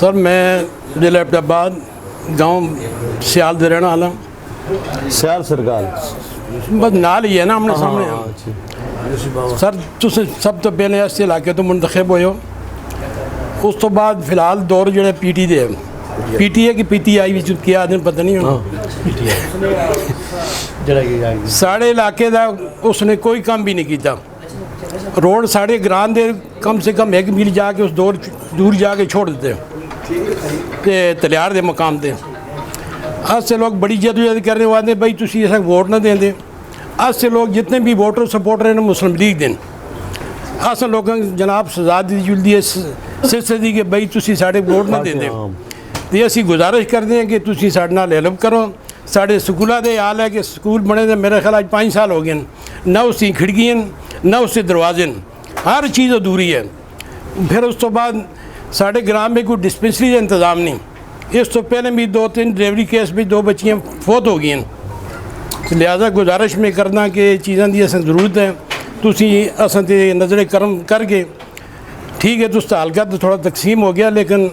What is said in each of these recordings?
سر میں ضلع ایبٹ آباد گاؤں سیال دے رہنا والا سیال سرگال بس نال ہی ہے نا ہمارے سامنے سر تُس سب تو پہلے اس علاقے تو منتخب ہوئے ہو اس تو بعد فی الحال دور جڑے P T they P T A کی پی ٹی آئی بھی کیا آدمی پتہ نہیں ہونا ساڑھے علاقے دا اس نے کوئی کام بھی نہیں کیتا روڈ ساڑھے گران دے کم سے کم 1 میل جا کے اس دور جا کے چھوڑ دیتے کہ تلیار دے مقام تے آج سے لوگ بڑی جدوجہد کرنے والے ہیں بھائی تسی ایسا ووٹ نہ دیں دے آج سے لوگ جتنے بھی ووٹر سپورٹر ہیں مسلم لیگ دیں آج سے لوگوں جناب سزا دی جلدی ہے سلسلے دی کہ بھائی تسی ساڑھے ووٹ نہ دیں دے تو یہ اسی گزارش کر دیں کہ تسی ساڑھے نال ہیلپ کرو ساڑھے سکولہ دے حال ہے کہ سکول بنے دے میرے خیال آج 5 سال ہو گئے نہ اس کی کھڑکیاں نہ اس کے دروازے ہر چیز ادھوری ہے پھر اس تو بعد ساڑھے گرام میں کوئی ڈسپنسری کا انتظام نہیں اس تو پہلے بھی 2-3 ڈلیوری کیس بھی 2 بچیاں فوت ہو گئی ہیں لہٰذا گزارش میں کرنا کہ چیزاں دی اصل ضرورت ہے تسی اصل تے نظر کرم کر کے ٹھیک ہے تو حلقہ تو تھوڑا تقسیم ہو گیا لیکن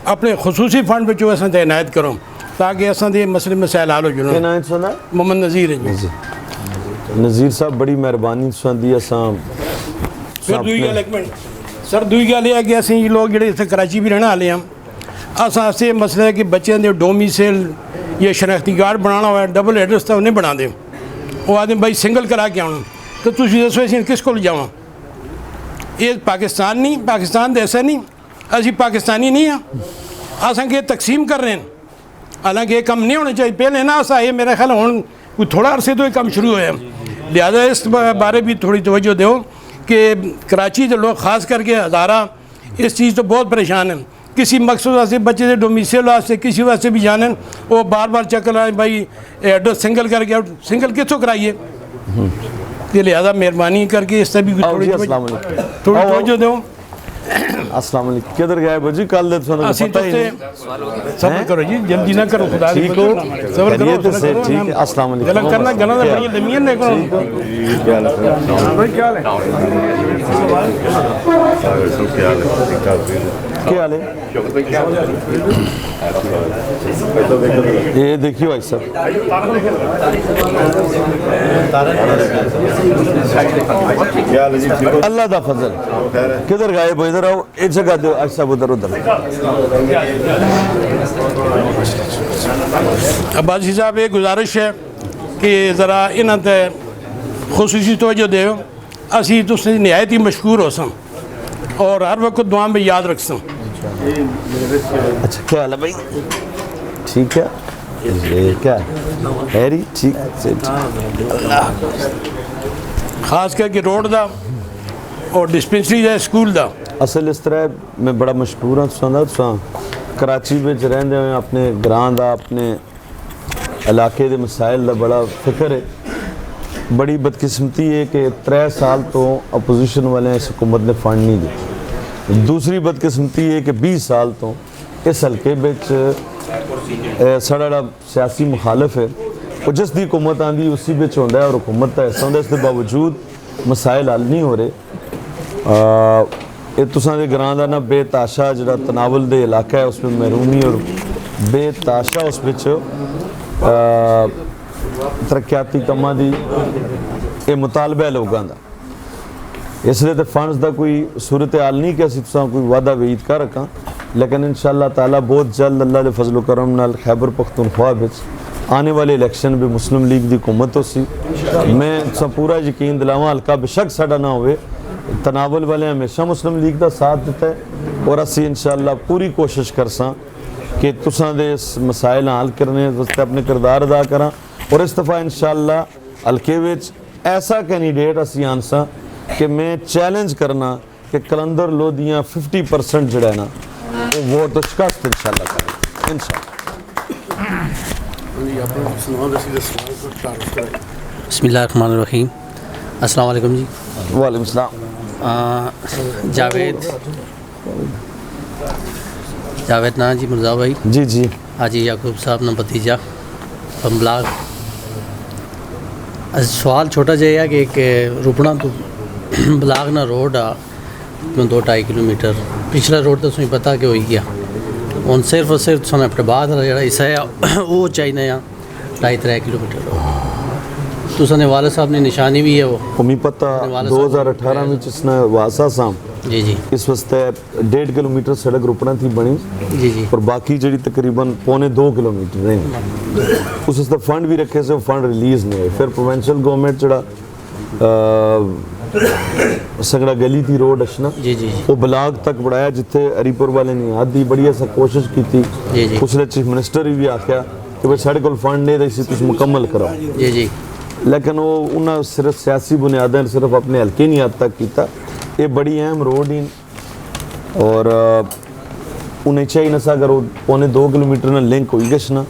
اپنے خصوصی فنڈ پہ جو اصل تے عنایت کرو تاکہ اصل تے مسئلے مسائل حل ہو جاؤ عنایت سنا محمد نذیر ہے جی نذیر صاحب بڑی مہربانی سندی اساں پھر دوئی گل ایک منٹ سر دوئی گل یہ ہے کہ اسی لوگ جڑے اتنے کراچی بھی رہنے والے ہیں اساں سے مسئلہ ہے کہ بچے دے ڈومیسیل یا شناختی کارڈ بنانا ہوا ہے ڈبل ایڈریس تو نہیں بنا دے وہ آدمی بھائی سنگل کرا کے آنا تو تسی دسو اسی کس کو لے جاواں یہ پاکستان نہیں پاکستان ایسا نہیں اسی پاکستانی نہیں ہیں اساں کہ تقسیم کر رہے ہیں حالانکہ یہ کم نہیں ہونا چاہیے پہلے نا اسا یہ میرا خیال ہوں کوئی تھوڑا عرصے تو یہ کام شروع ہویا لہذا اس بارے بھی تھوڑی توجہ دو کہ کراچی کے لوگ خاص کر کے ہزارہ اس چیز تو بہت پریشان ہیں کسی مقصد واسطے بچے سے ڈومیسیل واسطے کسی واسطے بھی جانیں وہ بار بار چکر آئے بھائی ایڈریس سنگل کر کے سنگل کس کو کرائیے یہ لہذا مہربانی کر کے اس سے بھی تھوڑی توجہ دو السلام علیکم کدھر گئے بجی کل دے سنو پتہ ہی نہیں صبر کرو جی جلدی نہ کرو خدا ٹھیک ہو صبر کرو ٹھیک ہے السلام علیکم گلا کرنا گلا نہ بڑی لمین نہیں کرو کیا حال ہے کیا حال ہے یہ دیکھیے بھائی صاحب اللہ دا فضل کدھر گئے بھائی ادھر آؤ ایک جگہ دو آج صاحب ادھر ادھر عباسی صاحب ایک گزارش ہے کہ ذرا انہاں تے خصوصی توجہ دے اسی تو سے نہایت ہی مشکور ہو سن اور ہر وقت دعا میں یاد رکھ سن اچھا کیا حال ہے بھائی ٹھیک ہے یہ کیا ہے ہیری ٹھیک اللہ خاص کر کے روڈ دا اور ڈسپنسری دا سکول دا اصل اس طرح میں بڑا مشکور ہوں سندا کراچی میں رہندے ہوئے اپنے گران دا اپنے علاقے دے مسائل دا بڑا فکر ہے بڑی بدقسمتی ہے کہ 3 سال تو اپوزیشن والے اس حکومت نے فنڈ نہیں دی دوسری بدقسمتی ہے کہ 20 سال تو اس حلقے بچ سڑا سیاسی مخالف ہے وہ جس دی حکومت آندی اسی بچ ہوندا ہے اور حکومت کا ایسا ہوندا ہے اس کے باوجود مسائل حل نہیں ہو رہے یہ تساں دے گران دا نا بے تاشا جڑا تناول دے علاقہ ہے اس میں محرومی اور بے تاشا اس بچ ترقیاتی کماں دی یہ مطالبہ ہے لوگاں دا اس لیے تو فنڈز دا کوئی صورتحال نہیں کہ اسی تساں کوئی وعدہ وعید کر رکھاں لیکن انشاءاللہ تعالیٰ بہت جلد اللہ دے فضل و کرم نال خیبر پختونخوا وچ آنے والے الیکشن بھی مسلم لیگ دی حکومت ہو سی میں پورا یقین دلاواں حلقہ بے شک ساڈا نہ ہوئے تناول والے ہمیشہ مسلم لیگ دا ساتھ دیتا ہے اور اسی انشاءاللہ پوری کوشش کرساں کہ تساں دے اس مسائل حل کرنے واسطے اپنے کردار ادا کراں اور اس دفعہ انشاءاللہ حلقے وچ ایسا کینڈیڈیٹ اسی آنساں کہ میں چیلنج کرنا کہ کلندر لودھیاں 50% جڑا ہے نا وہ ووٹ شکست انشاءاللہ کریں انشاءاللہ بسم اللہ الرحمن الرحیم السلام علیکم جی وعلیکم السلام جاوید نا جی مرزا بھائی جی جی حاجی یعقوب صاحب نا بھتیجا بمبلاغ سوال چھوٹا جہا ہے کہ ایک روپنا تو بلاغ نا روڈ آ 2-2.5 کلومیٹر پچھلا روڈ تو سوئی پتا کہ ہوئی گیا ہوں صرف اور صرف سن اپنے بعد جڑا حصہ ہے وہ چاہیے 2.5-3 کلومیٹر تو سنے والد صاحب نے نشانی بھی ہے وہ امی پتہ 2018 میں جس نے واسا سام جی جی اس واسطے 1.5 کلومیٹر سڑک روپڑا تھی بنی جی جی اور باقی جڑی تقریباً 2.25 کلومیٹر رہی اس واسطے فنڈ بھی رکھے سے وہ فنڈ ریلیز نہیں ہوئے پھر پروونشل گورنمنٹ جڑا سنگڑا گلی تھی روڈ اشنا جی جی وہ بلاگ تک بڑھایا جتھے ہری پور والے نہیں آدھی بڑی ایسا کوشش کی تھی جی جی اس نے چیف منسٹر بھی آکھیا کہ بھائی ساڑھے کول فنڈ نہیں اسی تُس مکمل کراؤ جی جی لیکن وہ انہوں صرف سیاسی بنیادیں صرف اپنے حلقے نہیں حد تک کیتا یہ بڑی اہم روڈ ہی اور انہیں چاہیے نہ سا اگر وہ 2.25 کلومیٹر نہ لنک ہوئی گشنا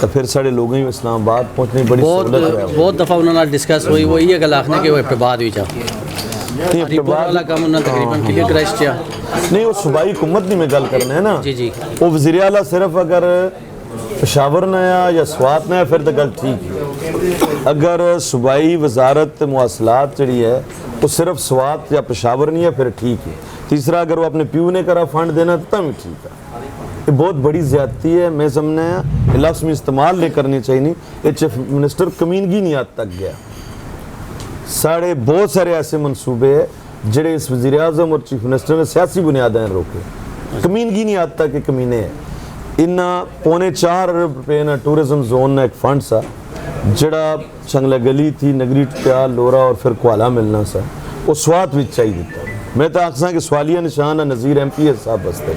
تو پھر سارے لوگوں ہی اسلام آباد پہنچنے بڑی سہولت ہے بہت دفعہ انہوں نے ڈسکس ہوئی وہ یہ گل آخنے کہ وہ اپنے بعد بھی چاہ ہری پور والا کام انہوں نے تقریباً کلیئر کرائش چاہ نہیں وہ صوبائی حکومت نہیں میں گل کرنا ہے نا جی جی وہ وزیر اعلیٰ صرف اگر پشاور نہ آیا یا سوات نہ آیا پھر تو گل ٹھیک ہے اگر صوبائی وزارت مواصلات جڑی ہے وہ صرف سوات یا پشاور نہیں ہے پھر ٹھیک ہے تیسرا اگر وہ اپنے پیو نے کرا فنڈ دینا تو بھی ٹھیک ہے یہ بہت بڑی زیادتی ہے میں سمجھنا ہے لفظ میں استعمال نہیں کرنی چاہیے یہ چیف منسٹر کمینگی نہیں حد تک گیا ساڑھے بہت سارے ایسے منصوبے ہیں جڑے اس وزیر اعظم اور چیف منسٹر نے سیاسی بنیادیں روکے کمینگی نہیں حد تک یہ کمینے ہیں انہاں 4.25 ارب روپے نہ ٹورزم زون نہ ایک فنڈ سا جڑا چنگلا گلی تھی نگری ٹکیا لورا اور پھر کوالا ملنا سا وہ سوات بھی چاہیے دیتا میں تو آخساں کہ سوالیہ نشان ہے نظیر ایم پی ایس صاحب بستے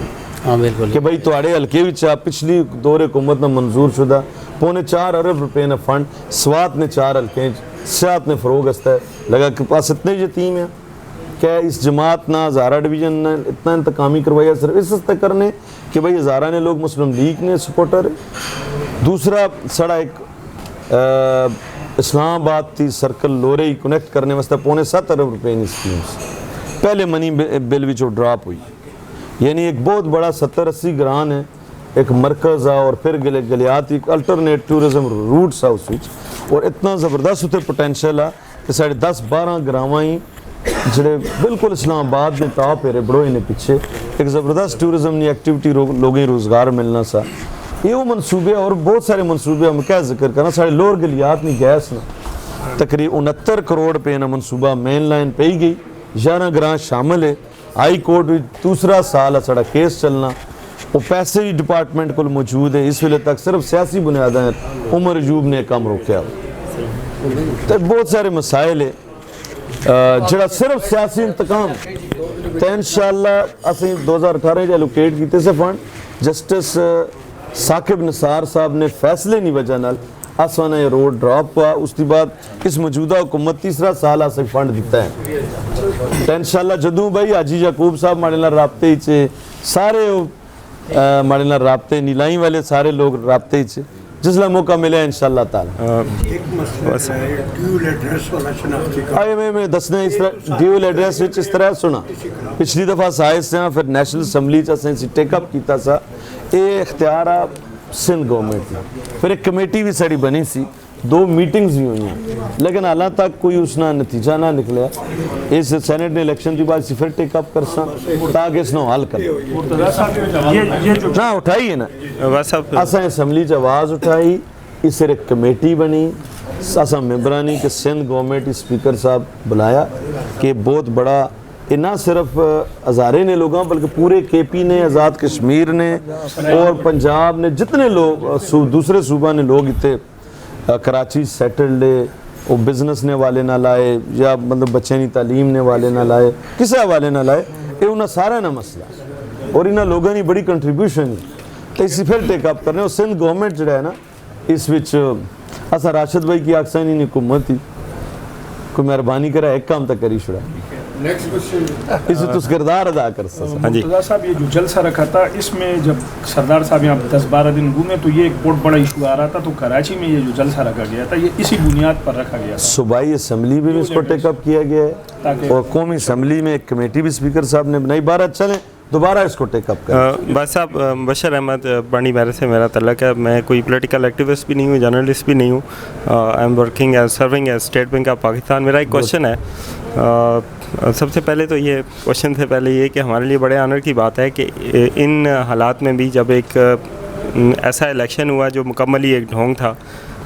ہاں بالکل کہ بھائی توڑے حلقے بھی چاہ پچھلی دور حکومت نہ منظور شدہ 4.25 ارب روپے نہ فنڈ سوات نے 4 حلقے سیاحت نے فروغ استا ہے لگا کہ پاس اتنے یتیم ہیں کہ اس جماعت نہ ہزارہ ڈویژن نے اتنا انتقامی کروایا صرف اس واسطے کرنے کہ بھئی ہزارہ نے لوگ مسلم لیگ نے سپورٹر دوسرا سڑا ایک اسلام آباد تھی سرکل لورے ہی کنیکٹ کرنے واسطے 7.25 ارب روپے ان اسکیمز پہلے منی بل بھی جو ڈراپ ہوئی یعنی ایک بہت بڑا 70-80 گران ہے ایک مرکز اور پھر گلیات ایک الٹرنیٹ ٹورزم روٹ سا اس وچ اور اتنا زبردست ہوتے پوٹینشل ہے کہ ساڑھے 10-12 گراواں ہی جڑے بالکل اسلام آباد میں تاپ ہے بڑوئی نے پیچھے ایک زبردست ٹورزم نے ایکٹیویٹی لوگیں روزگار ملنا سا یہ وہ منصوبے اور بہت سارے منصوبے ہم کیا ذکر کرنا ساڑھے لور گلیات نہیں گیس نا تقریباً 69 کروڑ پہ نا منصوبہ مین لائن پہ ہی گئی 11 گران شامل ہے ہائی کورٹ دوسرا سال ہے ساڑھا کیس چلنا وہ پیسے ہی ڈپارٹمنٹ کو موجود ہے اس ویلے تک صرف سیاسی بنیادیں عمر ایوب نے کام روکیا تو بہت سارے مسائل ہے جڑا صرف سیاسی انتقام تو انشاءاللہ اسیں 2018 جو الوکیٹ کیتے سے فنڈ جسٹس ثاقب نثار صاحب نے فیصلے نہیں وجہ نال آسانہ یہ روڈ ڈراپ ہوا اس کے بعد اس موجودہ حکومت تیسرا سال آسے فنڈ دیتا ہے تو انشاءاللہ جدوں بھائی حاجی یعقوب صاحب مارے نال رابطے ہی چھے سارے مارے نال رابطے نیلائی والے سارے لوگ رابطے ہی چھے جس لئے موقع ملے انشاءاللہ تعالی ایک مسئلہ ہے ڈیول ایڈریس والا شناختی کا آئے میں دسنے اس طرح ڈیول ایڈریس وچ اس طرح سنا پچھلی دفعہ سائز سے پھر نیشنل اسمبلی چاہ سے ٹیک اپ کیتا سا اے اختیارہ سندھ گورنمنٹ نے پھر ایک کمیٹی بھی سڑی بنی سی 2 میٹنگز بھی ہوئی ہیں لیکن حالان تک کوئی اس نہ نتیجہ نہ نکلیا اس سینٹ نے الیکشن کی بعد صفر ٹیک اپ کر سا تاکہ اس نو حل کر نہ اٹھائی ہے نا اساں اسمبلی چ آواز اٹھائی اس سے ایک کمیٹی بنی اساں ممبرانی کہ سندھ گورنمنٹ اسپیکر صاحب بلایا کہ بہت بڑا یہ نہ صرف ہزارے نے لوگاں بلکہ پورے کے پی نے آزاد کشمیر نے اور پنجاب نے جتنے لوگ دوسرے صوبہ نے لوگ اتنے کراچی سیٹلڈ ہے وہ بزنس نے والے نہ لائے یا مطلب بچے نہیں تعلیم نے والے نہ لائے کسے والے نہ لائے یہ انہاں سارا نہ مسئلہ اور انہاں لوگوں نے بڑی کنٹریبیوشن ہے اسی پھر ٹیک اپ کرنے اور سندھ گورنمنٹ جڑا ہے نا اس وچ اسا راشد بھائی کی آکسانی نہیں حکومت تھی کوئی مہربانی کرا ایک کام تک کری چھڑا نیکسٹ کوسچن اس میں تس کردار ادا کر سکتا مرتضیٰ صاحب یہ جو جلسہ رکھا تھا اس میں جب سردار صاحب یہاں 10-12 دن گھومے تو یہ ایک بہت بڑا ایشو آ رہا تھا تو کراچی میں یہ جو جلسہ رکھا گیا تھا یہ اسی بنیاد پر رکھا گیا تھا صوبائی اسمبلی میں بھی اس کو ٹیک اپ کیا گیا ہے اور قومی اسمبلی میں ایک کمیٹی بھی اسپیکر صاحب نے بنائی بارہ چلیں دوبارہ اس کو ٹیک اپ کریں بس صاحب بشر احمد بانی میرے سے میرا تعلق ہے میں کوئی پولیٹیکل ایکٹیوسٹ بھی نہیں ہوں جرنلسٹ بھی نہیں ہوں I am working as serving as state bank of Pakistan میرا ایک کوشچن ہے سب سے پہلے تو یہ کوشچن سے پہلے یہ کہ ہمارے لیے بڑے آنر کی بات ہے کہ ان حالات میں بھی جب ایک ایسا الیکشن ہوا جو مکمل ہی ایک ڈھونگ تھا،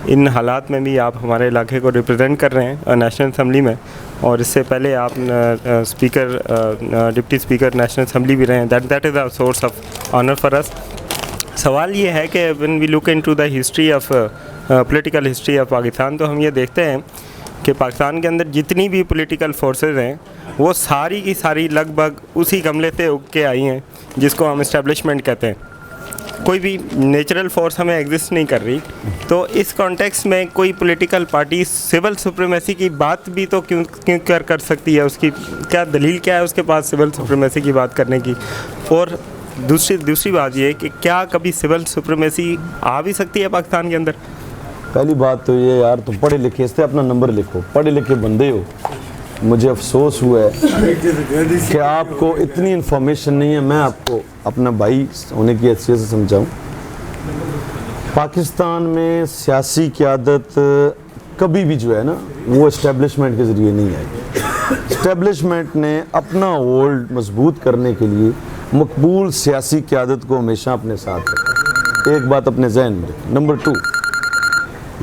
ان حالات میں بھی آپ ہمارے علاقے کو ریپرزینٹ کر رہے ہیں نیشنل اسمبلی میں، اور اس سے پہلے آپ speaker deputy speaker national assembly بھی رہے ہیں. That is a source of honour for us. سوال یہ ہے کہ when we look into the history of political history of Pakistan, تو ہم یہ دیکھتے ہیں کہ پاکستان کے اندر جتنی بھی پولیٹیکل فورسز ہیں وہ ساری کی ساری لگ بھگ اسی گملے سے اگ کے آئی ہیں جس کو ہم اسٹیبلشمنٹ کہتے ہیں. کوئی بھی نیچرل فورس ہمیں ایگزسٹ نہیں کر رہی. تو اس کانٹیکس میں کوئی پولیٹیکل پارٹی سول سپریمیسی کی بات بھی تو کیوں کر سکتی ہے؟ اس کی کیا دلیل کیا ہے اس کے پاس سول سپریمیسی کی بات کرنے کی؟ اور دوسری بات یہ کہ کیا کبھی سول سپریمیسی آ بھی سکتی ہے پاکستان کے اندر؟ پہلی بات تو یہ یار تم پڑھے لکھے اس سے اپنا نمبر لکھو، پڑھے لکھے بندے ہو. مجھے افسوس ہوا ہے کہ آپ کو اتنی انفارمیشن نہیں ہے. میں آپ کو اپنا بھائی ہونے کی حیثیت سے سمجھاؤں. پاکستان میں سیاسی قیادت کبھی بھی جو ہے نا وہ اسٹیبلشمنٹ کے ذریعے نہیں آئی. اسٹیبلشمنٹ نے اپنا ہولڈ مضبوط کرنے کے لیے مقبول سیاسی قیادت کو ہمیشہ اپنے ساتھ رکھا. ایک بات اپنے ذہن میں رکھیں. نمبر 2،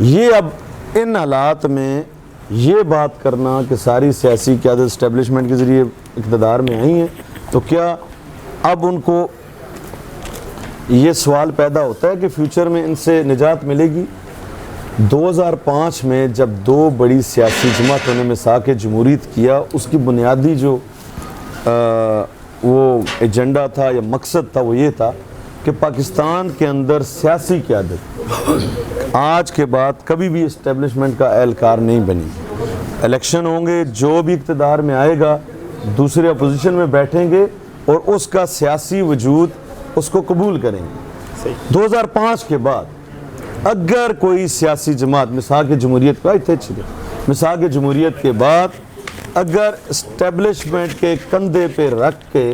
یہ اب ان حالات میں یہ بات کرنا کہ ساری سیاسی قیادت اسٹیبلشمنٹ کے ذریعے اقتدار میں آئی ہیں، تو کیا اب ان کو یہ سوال پیدا ہوتا ہے کہ فیوچر میں ان سے نجات ملے گی؟ 2005 میں جب 2 بڑی سیاسی جماعتوں نے میثاق جمہوریت کیا، اس کی بنیادی جو وہ ایجنڈا تھا یا مقصد تھا وہ یہ تھا کہ پاکستان کے اندر سیاسی قیادت آج کے بعد کبھی بھی اسٹیبلشمنٹ کا اہلکار نہیں بنی. الیکشن ہوں گے، جو بھی اقتدار میں آئے گا دوسرے اپوزیشن میں بیٹھیں گے اور اس کا سیاسی وجود اس کو قبول کریں گے. 2005 کے بعد اگر کوئی سیاسی جماعت میثاق جمہوریت کا میثاق جمہوریت کے بعد اگر اسٹیبلشمنٹ کے کندھے پہ رکھ کے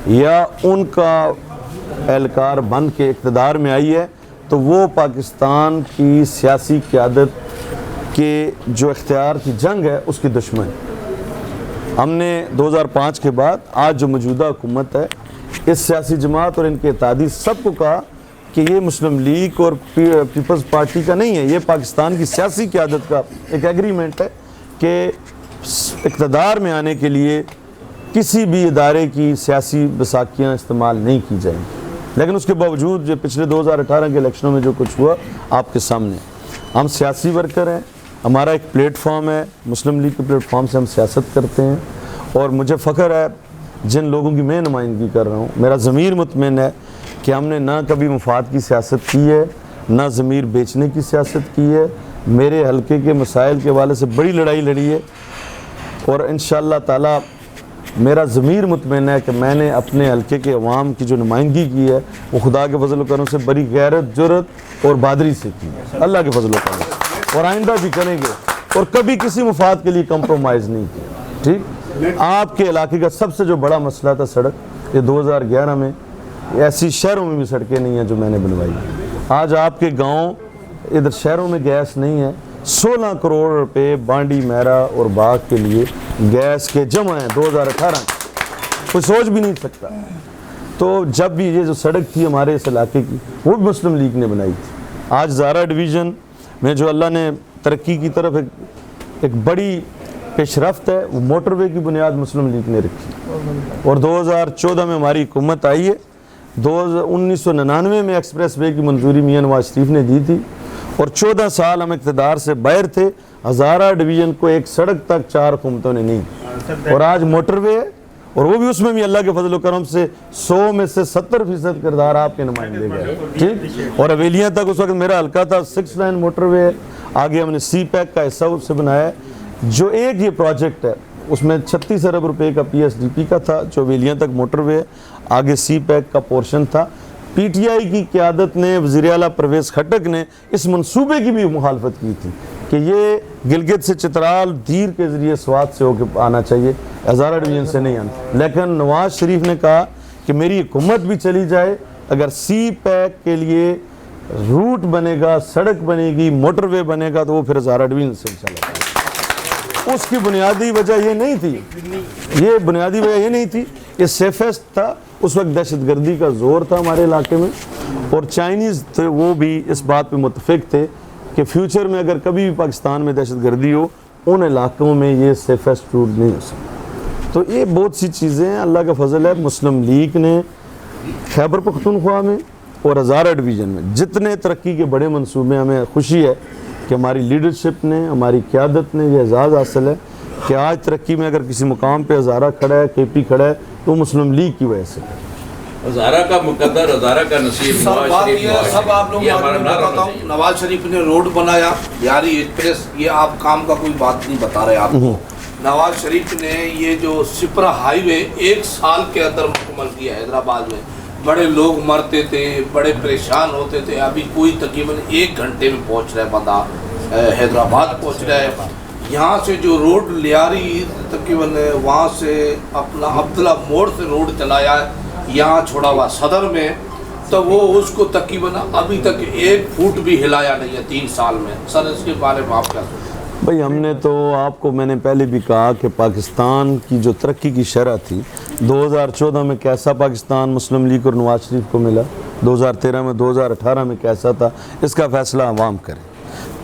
یا ان کا اہلکار بن کے اقتدار میں آئی ہے، تو وہ پاکستان کی سیاسی قیادت کے جو اختیار کی جنگ ہے اس کی دشمن. ہم نے 2005 کے بعد آج جو موجودہ حکومت ہے، اس سیاسی جماعت اور ان کے اتحادی سب کو کہا کہ یہ مسلم لیگ اور پیپلز پارٹی کا نہیں ہے، یہ پاکستان کی سیاسی قیادت کا ایک ایگریمنٹ ہے کہ اقتدار میں آنے کے لیے کسی بھی ادارے کی سیاسی بیساکھیاں استعمال نہیں کی جائیں گی. لیکن اس کے باوجود جو پچھلے 2018 کے الیکشنوں میں جو کچھ ہوا آپ کے سامنے، ہم سیاسی ورکر ہیں، ہمارا ایک پلیٹ فارم ہے، مسلم لیگ کے پلیٹ فارم سے ہم سیاست کرتے ہیں، اور مجھے فخر ہے جن لوگوں کی میں نمائندگی کر رہا ہوں، میرا ضمیر مطمئن ہے کہ ہم نے نہ کبھی مفاد کی سیاست کی ہے، نہ ضمیر بیچنے کی سیاست کی ہے. میرے حلقے کے مسائل کے حوالے سے بڑی لڑائی لڑی ہے، اور انشاءاللہ تعالی میرا ضمیر مطمئن ہے کہ میں نے اپنے حلقے کے عوام کی جو نمائندگی کی ہے وہ خدا کے فضل و کرم سے بڑی غیرت، جرت اور بہادری سے کی ہے، اللہ کے فضل و کرم سے، اور آئندہ بھی کریں گے، اور کبھی کسی مفاد کے لیے کمپرومائز نہیں کیا. ٹھیک، آپ کے علاقے کا سب سے جو بڑا مسئلہ تھا سڑک، یہ 2011 میں ایسی شہروں میں بھی سڑکیں نہیں ہیں جو میں نے بنوائی. آج آپ کے گاؤں ادھر شہروں میں گیس نہیں ہے. 16 کروڑ روپے بانڈی میرا اور باغ کے لیے گیس کے جمع ہیں 2018 میں، کوئی سوچ بھی نہیں سکتا. تو جب بھی یہ جو سڑک تھی ہمارے اس علاقے کی وہ بھی مسلم لیگ نے بنائی تھی. آج زارا ڈویژن میں جو اللہ نے ترقی کی طرف ایک بڑی پیش رفت ہے، وہ موٹر وے کی بنیاد مسلم لیگ نے رکھی، اور 2014 میں ہماری حکومت آئی ہے. 1999 میں ایکسپریس وے کی منظوری میاں نواز شریف نے دی تھی، اور 14 سال ہم اقتدار سے باہر تھے. ہزارہ ڈویژن کو ایک سڑک تک 4 حکومتوں نے نہیں، اور آج موٹر وے ہے، اور وہ بھی اس میں بھی اللہ کے فضل و کرم سے 100 میں سے 70% کردار آپ کے نمائندے گئے. ٹھیک، اور حویلیاں تک اس وقت میرا حلقہ تھا. 6 لائن موٹر وے ہے، آگے ہم نے سی پیک کا حصہ اس سے بنایا ہے. جو ایک یہ پروجیکٹ ہے اس میں 36 ارب روپے کا پی ایس ڈی پی کا تھا جو حویلیاں تک موٹر وے ہے، آگے سی پیک کا پورشن تھا. پی ٹی آئی کی قیادت نے، وزیر اعلیٰ پرویز خٹک نے اس منصوبے کی بھی مخالفت کی تھی کہ یہ گلگت سے چترال دیر کے ذریعے سوات سے ہو کے آنا چاہیے، ہزارہ ڈویژن سے نہیں آنا. لیکن نواز شریف نے کہا کہ میری حکومت بھی چلی جائے، اگر سی پیک کے لیے روٹ بنے گا، سڑک بنے گی، موٹر وے بنے گا، تو وہ پھر ہزارہ ڈویژن سے انشاءاللہ. اس کی بنیادی وجہ یہ نہیں تھی، یہ بنیادی وجہ یہ نہیں تھی، یہ سیفسٹ تھا۔ اس وقت دہشت گردی کا زور تھا ہمارے علاقے میں، اور چائنیز تھے وہ بھی اس بات پہ متفق تھے کہ فیوچر میں اگر کبھی بھی پاکستان میں دہشت گردی ہو، ان علاقوں میں یہ سیفسٹ روٹ نہیں ہو سکتا۔ تو یہ بہت سی چیزیں ہیں، اللہ کا فضل ہے۔ مسلم لیگ نے خیبر پختونخوا میں اور ہزارہ ڈویژن میں جتنے ترقی کے بڑے منصوبے، ہمیں خوشی ہے کہ ہماری لیڈرشپ نے، ہماری قیادت نے یہ اعزاز حاصل ہے کہ آج ترقی میں اگر کسی مقام پہ ہزارہ کھڑا ہے، کے پی کھڑا ہے، تو مسلم لیگ کی وجہ سے۔ ہزارہ کا مقدر، ہزارہ کا نصیب، سب بات یہ ہے، سب آپ لوگ بتاتا ہوں، نواز شریف نے روڈ بنایا، یاری ایکسپریس، یہ آپ کام کا کوئی بات نہیں بتا رہے آپ کو۔ نواز شریف نے یہ جو سپرا ہائی وے 1 سال کے اندر مکمل کیا حیدرآباد میں۔ بڑے لوگ مرتے تھے، بڑے پریشان ہوتے تھے، ابھی کوئی تقریباً 1 گھنٹے میں پہنچ رہا ہے بندہ، حیدرآباد پہنچ رہا ہے۔ یہاں سے جو روڈ لیاری تقریباً وہاں سے اپنا عبداللہ موڑ سے روڈ چلایا ہے یہاں چھوڑا ہوا صدر میں، تو وہ اس کو تقریباً ابھی تک 1 فٹ بھی ہلایا نہیں ہے 3 سال میں۔ سر اس کے بارے میں آپ کیا سوچتے ہیں؟ بھائی ہم نے تو آپ کو، میں نے پہلے بھی کہا کہ پاکستان کی جو ترقی کی شرح تھی 2014 میں کیسا پاکستان مسلم لیگ اور نواز شریف کو ملا، 2013 میں، 2018 میں کیسا تھا، اس کا فیصلہ عوام کریں۔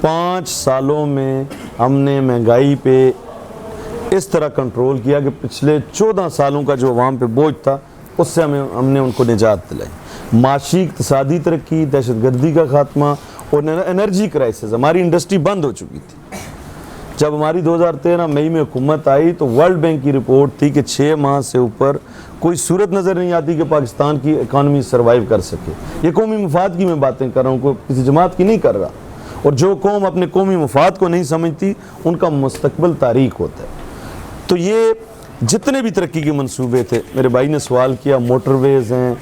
5 سالوں میں ہم نے مہنگائی پہ اس طرح کنٹرول کیا کہ پچھلے 14 سالوں کا جو عوام پہ بوجھ تھا اس سے ہم نے ان کو نجات دلائی۔ معاشی اقتصادی ترقی، دہشت گردی کا خاتمہ اور انرجی کرائسس، ہماری انڈسٹری بند ہو چکی تھی۔ جب ہماری 2013 مئی میں حکومت آئی تو ورلڈ بینک کی رپورٹ تھی کہ 6 ماہ سے اوپر کوئی صورت نظر نہیں آتی کہ پاکستان کی اکانومی سروائیو کر سکے۔ یہ قومی مفاد کی میں باتیں کر رہا ہوں، کوئی کسی جماعت کی نہیں کر رہا، اور جو قوم اپنے قومی مفاد کو نہیں سمجھتی ان کا مستقبل تاریک ہوتا ہے۔ تو یہ جتنے بھی ترقی کے منصوبے تھے، میرے بھائی نے سوال کیا، موٹر ویز ہیں،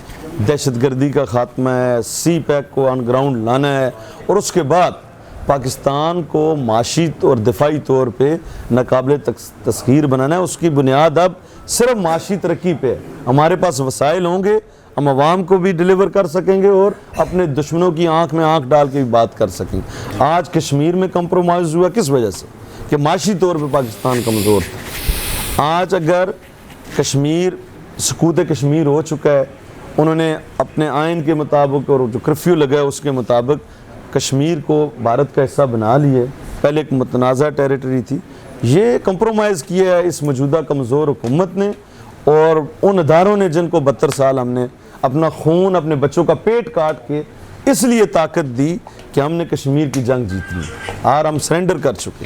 دہشت گردی کا خاتمہ ہے، سی پیک کو آن گراؤنڈ لانا ہے، اور اس کے بعد پاکستان کو معاشی اور دفاعی طور پہ ناقابل تسخیر بنانا ہے۔ اس کی بنیاد اب صرف معاشی ترقی پہ ہے۔ ہمارے پاس وسائل ہوں گے، ہم عوام کو بھی ڈیلیور کر سکیں گے اور اپنے دشمنوں کی آنکھ میں آنکھ ڈال کے بھی بات کر سکیں گے۔ آج کشمیر میں کمپرومائز ہوا کس وجہ سے؟ کہ معاشی طور پہ پاکستان کمزور تھا۔ آج اگر کشمیر سکوت کشمیر ہو چکا ہے، انہوں نے اپنے آئین کے مطابق اور جو کرفیو لگا ہے اس کے مطابق کشمیر کو بھارت کا حصہ بنا لیے، پہلے ایک متنازع ٹیریٹری تھی، یہ کمپرومائز کیا ہے اس موجودہ کمزور حکومت نے اور ان اداروں نے جن کو 72 سال ہم نے اپنا خون، اپنے بچوں کا پیٹ کاٹ کے اس لیے طاقت دی کہ ہم نے کشمیر کی جنگ جیتنی، اور ہم سرنڈر کر چکے۔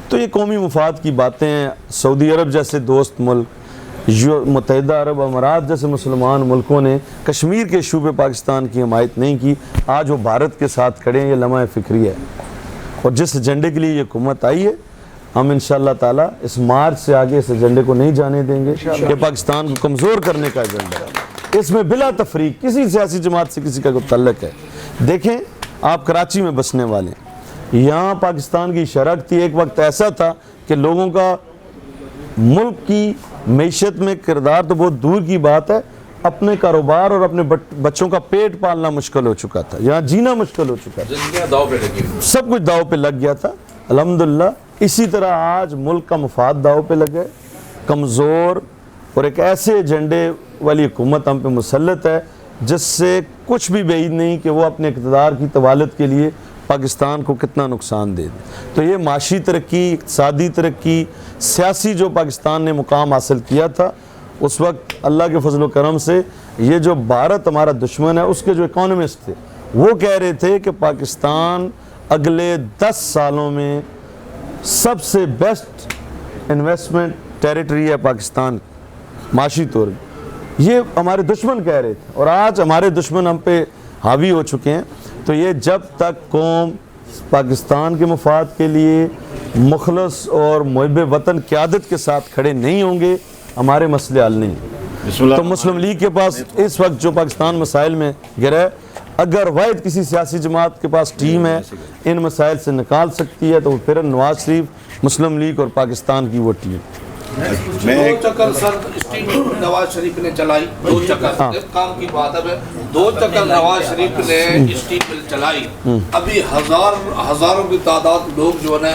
تو یہ قومی مفاد کی باتیں ہیں۔ سعودی عرب جیسے دوست ملک، متحدہ عرب امارات جیسے مسلمان ملکوں نے کشمیر کے ایشو پہ پاکستان کی حمایت نہیں کی، آج وہ بھارت کے ساتھ کھڑے ہیں۔ یہ لمحہ فکری ہے، اور جس ایجنڈے کے لیے یہ حکومت آئی ہے، ہم انشاءاللہ تعالیٰ اس مارچ سے آگے اس ایجنڈے کو نہیں جانے دیں گے کہ پاکستان کو کمزور کرنے کا ایجنڈا ہے۔ اس میں بلا تفریق کسی سیاسی جماعت سے کسی کا کوئی تعلق ہے۔ دیکھیں، آپ کراچی میں بسنے والے ہیں، یہاں پاکستان کی شرح تھی، ایک وقت ایسا تھا کہ لوگوں کا ملک کی معیشت میں کردار تو بہت دور کی بات ہے، اپنے کاروبار اور اپنے بچوں کا پیٹ پالنا مشکل ہو چکا تھا، یہاں جینا مشکل ہو چکا تھا، سب کچھ داؤ پہ لگ گیا تھا۔ الحمدللہ اسی طرح آج ملک کا مفاد داؤ پہ لگا ہے، کمزور اور ایک ایسے ایجنڈے والی حکومت ہم پہ مسلط ہے جس سے کچھ بھی بعید نہیں کہ وہ اپنے اقتدار کی طوالت کے لیے پاکستان کو کتنا نقصان دے دے۔ تو یہ معاشی ترقی، اقتصادی ترقی، سیاسی جو پاکستان نے مقام حاصل کیا تھا، اس وقت اللہ کے فضل و کرم سے یہ جو بھارت ہمارا دشمن ہے، اس کے جو اکانومسٹ تھے وہ کہہ رہے تھے کہ پاکستان اگلے 10 سالوں میں سب سے بیسٹ انویسٹمنٹ ٹیریٹری ہے پاکستان معاشی طور پہ، یہ ہمارے دشمن کہہ رہے تھے، اور آج ہمارے دشمن ہم پہ حاوی ہو چکے ہیں۔ تو یہ جب تک قوم پاکستان کے مفاد کے لیے مخلص اور محب وطن قیادت کے ساتھ کھڑے نہیں ہوں گے، ہمارے مسئلے حل نہیں۔ تو مسلم لیگ کے پاس اس وقت جو پاکستان مسائل میں گرا ہے، اگر واحد کسی سیاسی جماعت کے پاس ٹیم ہے ان مسائل سے نکال سکتی ہے، تو وہ پھر نواز شریف، مسلم لیگ اور پاکستان کی وہ ٹیم۔ 2 چکر سر اسٹیم نواز شریف نے چلائی، 2 چکر کام کی بات ہے، 2 چکر نواز شریف نے اسٹیم چلائی، ابھی ہزاروں کی تعداد لوگ جو ہے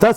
10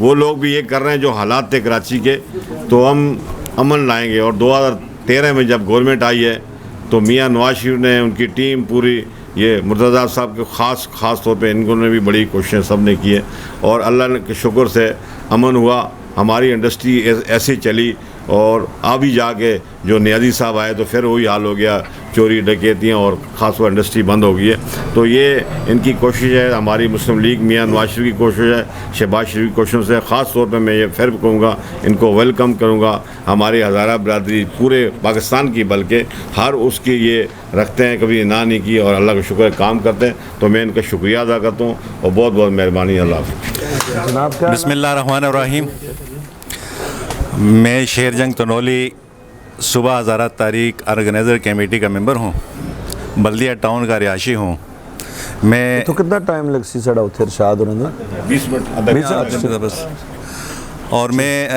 وہ لوگ بھی یہ کر رہے ہیں جو حالات تھے کراچی کے, تو ہم امن لائیں گے. اور 2013 میں جب گورنمنٹ آئی ہے تو میاں نواز شریف نے, ان کی ٹیم پوری, یہ مرتضیٰ صاحب کے خاص طور پہ ان نے بھی بڑی کوششیں سب نے کی ہیں, اور اللہ کے شکر سے امن ہوا. ہماری انڈسٹری ایسی چلی, اور ابھی جا کے جو نیازی صاحب آئے تو پھر وہی حال ہو گیا, چوری ڈکیتیاں, اور خاص طور انڈسٹری بند ہو گئی ہے. تو یہ ان کی کوشش ہے, ہماری مسلم لیگ میاں نواز شریف کی کوشش ہے, شہباز شریف کی کوشش ہے. خاص طور پہ میں یہ پھر کہوں گا, ان کو ویلکم کروں گا. ہماری ہزارہ برادری پورے پاکستان کی, بلکہ ہر اس کی یہ رکھتے ہیں, کبھی نہ نہیں کی, اور اللہ کا شکر ہے کام کرتے ہیں. تو میں ان کا شکریہ ادا کرتا ہوں, اور بہت بہت مہربانی. اللہ حافظ. بسم اللہ الرحمن الرحیم. میں شیر جنگ تنولی صوبہ ہزارہ تحریک آرگنائزر کمیٹی کا ممبر ہوں, بلدیہ ٹاؤن کا رہائشی ہوں. میں تو کتنا ٹائم لگ سی سڑا اتھے ارشاد ہونے 20 منٹ بس. اور میں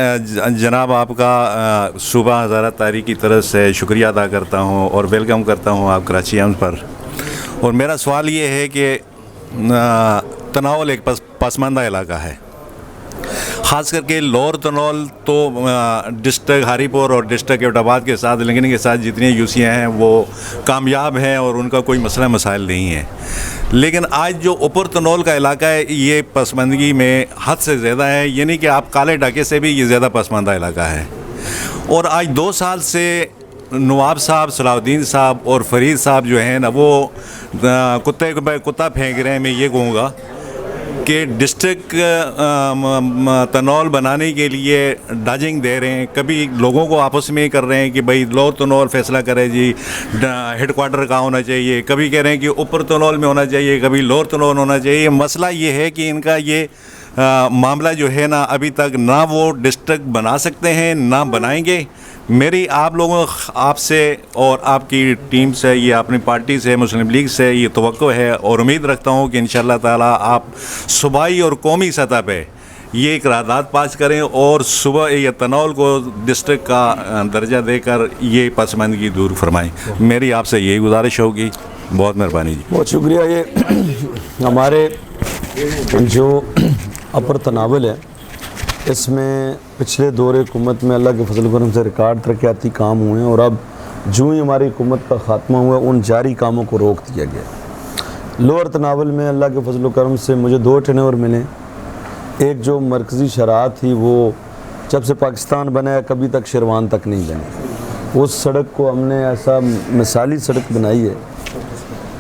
جناب آپ کا صوبہ ہزارہ تحریک کی طرف سے شکریہ ادا کرتا ہوں اور ویلکم کرتا ہوں آپ کراچی ایمز پر. اور میرا سوال یہ ہے کہ تناول ایک پسماندہ علاقہ ہے, خاص کر کے لور تنول تو ڈسٹرکٹ ہاری پور اور ڈسٹرکٹ ایبٹ آباد کے ساتھ لنگنی کے ساتھ جتنی یوسیاں ہیں وہ کامیاب ہیں اور ان کا کوئی مسئلہ مسائل نہیں ہے. لیکن آج جو اوپر تنول کا علاقہ ہے یہ پسماندگی میں حد سے زیادہ ہے, یعنی کہ آپ کالے ڈاکے سے بھی یہ زیادہ پسماندہ علاقہ ہے. اور آج 2 سال سے نواب صاحب, صلاح الدین صاحب اور فرید صاحب جو ہیں نا, وہ کتا پھینک رہے ہیں. میں یہ کہوں گا کہ ڈسٹرکٹ تنول بنانے کے لیے ڈاجنگ دے رہے ہیں, کبھی لوگوں کو آپس میں کر رہے ہیں کہ بھائی لور تنول فیصلہ کرے جی ہیڈ کوارٹر کا ہونا چاہیے, کبھی کہہ رہے ہیں کہ اوپر تنول میں ہونا چاہیے, کبھی لور تنول ہونا چاہیے. مسئلہ یہ ہے کہ ان کا یہ معاملہ جو ہے نا ابھی تک نہ وہ ڈسٹرکٹ بنا سکتے ہیں نہ بنائیں گے. میری آپ لوگوں, آپ سے اور آپ کی ٹیم سے, یہ اپنی پارٹی سے, مسلم لیگ سے یہ توقع ہے اور امید رکھتا ہوں کہ انشاءاللہ تعالیٰ آپ صوبائی اور قومی سطح پہ یہ ایک قرارداد پاس کریں اور صبح یہ تنول کو ڈسٹرکٹ کا درجہ دے کر یہ پسماندگی دور فرمائیں. میری آپ سے یہی گزارش ہوگی. بہت مہربانی جی. بہت شکریہ. یہ ہمارے جو اپر تناول ہے اس میں پچھلے دور حکومت میں اللہ کے فضل و کرم سے ریکارڈ ترقیاتی کام ہوئے ہیں, اور اب جو ہی ہماری حکومت کا خاتمہ ہوا ان جاری کاموں کو روک دیا گیا. لوور تناول میں اللہ کے فضل و کرم سے مجھے 2 ٹینور ملے. ایک جو مرکزی شراح تھی وہ جب سے پاکستان بنا ہے کبھی تک شیروان تک نہیں بنی. اس سڑک کو ہم نے ایسا مثالی سڑک بنائی ہے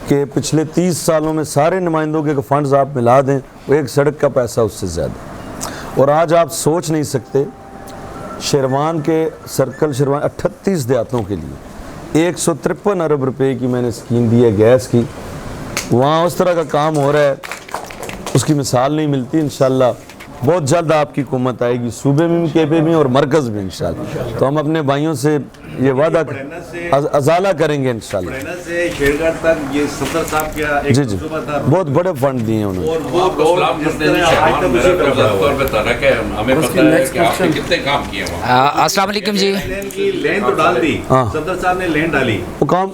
کہ پچھلے 30 سالوں میں سارے نمائندوں کے فنڈز آپ ملا دیں وہ ایک سڑک کا پیسہ اس سے زیادہ. اور آج آپ سوچ نہیں سکتے, شیروان کے سرکل شیروان 38 دیہاتوں کے لیے 153 ارب روپے کی میں نے اسکیم دی ہے گیس کی. وہاں اس طرح کا کام ہو رہا ہے, اس کی مثال نہیں ملتی. انشاءاللہ بہت جلد آپ کی حکومت آئے گی, صوبے میں بھی, کیپے میں اور مرکز میں انشاءاللہ. تو ہم اپنے بھائیوں سے یہ وعدہ ازالہ کریں گے انشاءاللہ. سے شیرگڑھ تک یہ 70 صاحب کیا جی جی بہت بڑے فنڈ دیے ہیں انہوں نے. السلام علیکم جی. لین تو ڈال دی, صدر صاحب نے لین ڈالی, وہ کام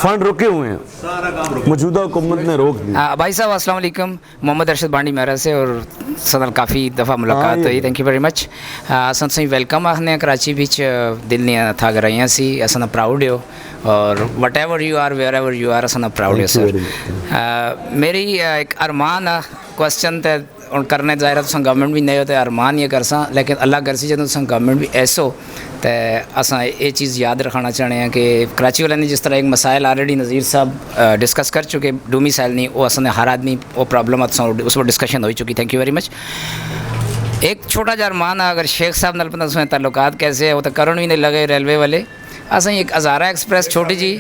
فنڈ رکے ہوئے ہیں, سارا کام موجودہ حکومت نے روک دیا. بھائی صاحب السلام علیکم. محمد ارشد بانڈی میرا سے, اور صدر کافی دفعہ ملاقات ہوئی. Thank you very much. اصل سے ویلکم آخنے کراچی بچ دل نہیں تھا اگر آئی سی اصل پراؤڈ ہو, اور whatever you are wherever you are اصل پراؤڈ ہو سر. میری ایک ارمان کوشچن تے کرنے ظاہر ہے گورنمنٹ بھی نہیں ہوتے ارمان یہ کرساں, لیکن اللہ کرسی جدوں گورنمنٹ بھی ایسو تو اصل یہ چیز یاد رکھنا چاہتے ہیں کہ کراچی والے نے جس طرح ایک مسائل آلریڈی نذیر صاحب ڈسکس کر چکے, دو مسائل نہیں وہ اصل ہر آدمی وہ پرابلم اس پر ڈسکشن ہو چکی. Thank you very much. ایک چھوٹا جا ارمان ہے, اگر شیخ صاحب نل پتہ تعلقات کیسے ہے وہ تو کرن بھی نہیں لگے ریلوے والے. اصل ایک ہزارہ ایکسپریس چھوٹی جی,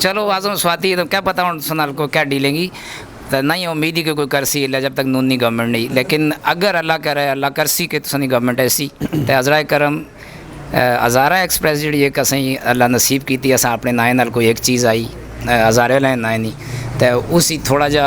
چلو آزم سواتی ہے تو کیا پتہ ہوں سنال کو کیا ڈیلیں گی, تو نہیں امید ہی کہ کوئی کرسی ہے جب تک نونی گورنمنٹ نہیں. لیکن اگر اللہ کرے اللہ کرسی کہ سنی گورنمنٹ ایسی تو عذرائے کرم ہزارہ ایکسپریس جی ایک اصیں اللہ نصیب کی اصل اپنے نائے نال کوئی ایک چیز آئی ہزارے لائن نائے نہیں تو اسی تھوڑا جا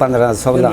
15-16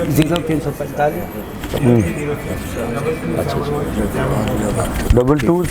0345 22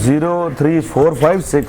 03456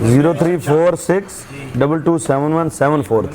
0346 2271